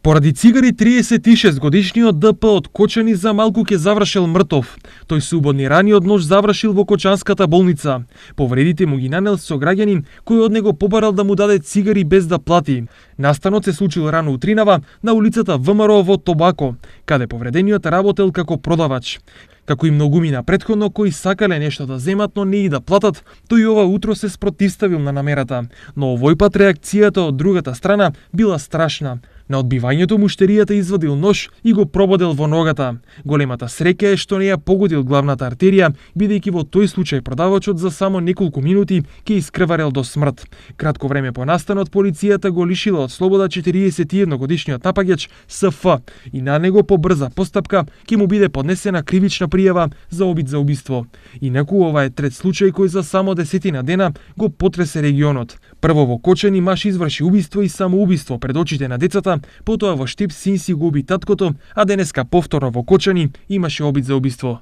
Поради цигари 36 годишниот ДП од Кочани за малку ќе завршил мртов. Тој субодни раниот нож завршил во Кочанската болница. Повредите му ги нанел сограѓанин кој од него побарал да му даде цигари без да плати. Настанот се случил рано утринава на улицата ВМРО во Тобако, каде повредениот работел како продавач. Како и многумина претходно кои сакале нешто да земат, но не и да платат, тој ова утро се спротивставил на намерата. Но овој пат реакцијата од другата страна била страшна. На одбивањето муштеријата извадил нож и го прободел во ногата. Големата среќа е што не ја погодил главната артерија, бидејќи во тој случај продавачот за само неколку минути ќе искрварел до смрт. Кратко време по настанот полицијата го лишила од слобода 41 годишниот напаѓач СФ и на него по брза постапка ќе му биде поднесена кривична пријава за обид за убиство. Инаку ова е трет случај кој за само 10 дена го потресе регионот. Прво во Кочани маж изврши убиство и самоубиство пред очите на децата, потоа во Штип син си го уби таткото, а денеска повторно во Кочани имаше обид за убиство.